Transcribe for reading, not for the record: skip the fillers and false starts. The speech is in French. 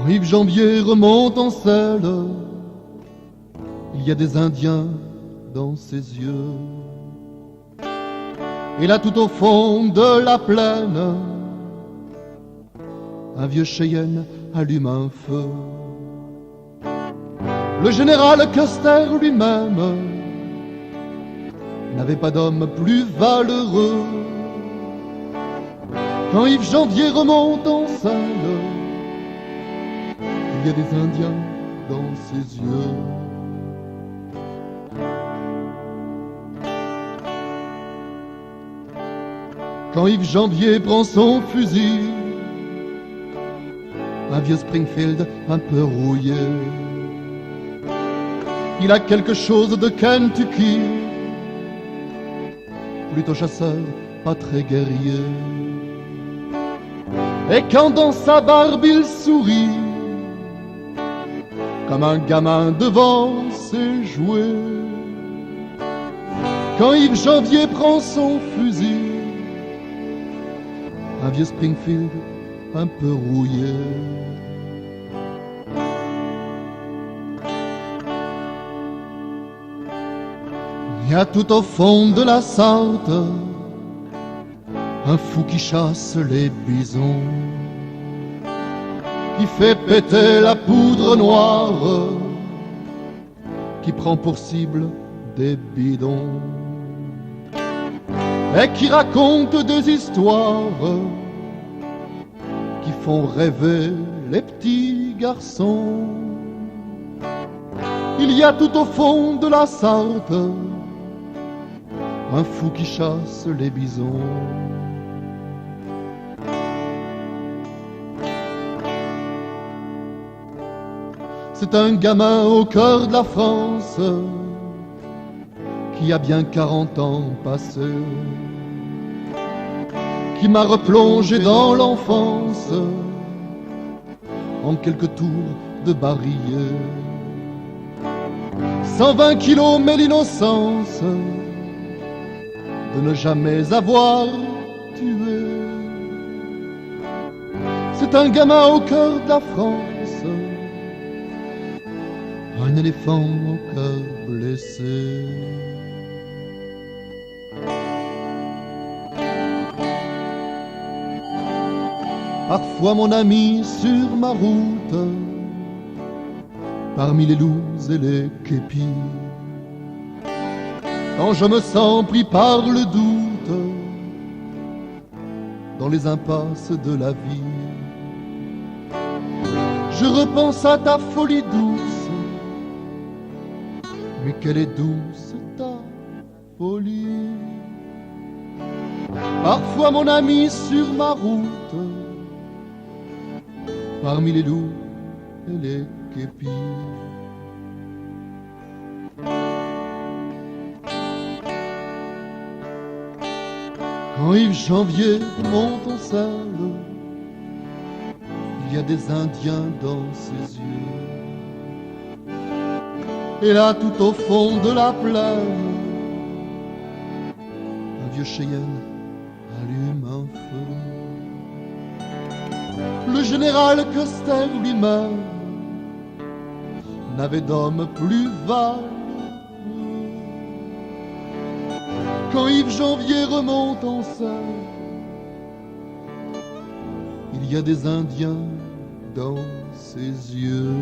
Yves Janvier remonte en selle, il y a des Indiens dans ses yeux. Et là tout au fond de la plaine, un vieux Cheyenne allume un feu. Le général Custer lui-même n'avait pas d'homme plus valeureux. Quand Yves Janvier remonte en selle, il y a des Indiens dans ses yeux. Quand Yves Janvier prend son fusil, un vieux Springfield un peu rouillé, il a quelque chose de Kentucky, plutôt chasseur, pas très guerrier. Et quand dans sa barbe il sourit, comme un gamin devant ses jouets, quand Yves Janvier prend son fusil, un vieux Springfield un peu rouillé. Il y a tout au fond de la Sarthe un fou qui chasse les bisons, qui fait péter la poudre noire, qui prend pour cible des bidons et qui raconte des histoires qui font rêver les petits garçons. Il y a tout au fond de la Sarthe un fou qui chasse les bisons. C'est un gamin au cœur de la France qui a bien 40 ans passé, qui m'a replongé dans l'enfance en quelques tours de barillet. 120 kilos mais l'innocence de ne jamais avoir tué. C'est un gamin au cœur de la France, un éléphant au cœur blessé. Parfois mon ami sur ma route, parmi les loups et les képis, quand je me sens pris par le doute dans les impasses de la vie, je repense à ta folie douce. Mais quelle est douce ta folie. Parfois mon ami sur ma route, parmi les loups et les képis. Quand Yves Janvier monte en selle, il y a des Indiens dans ses yeux. Et là tout au fond de la plaine, un vieux Cheyenne allume un feu. Le général Custer lui-même n'avait d'homme plus valeureux. Quand Yves Janvier remonte en selle, il y a des Indiens dans ses yeux.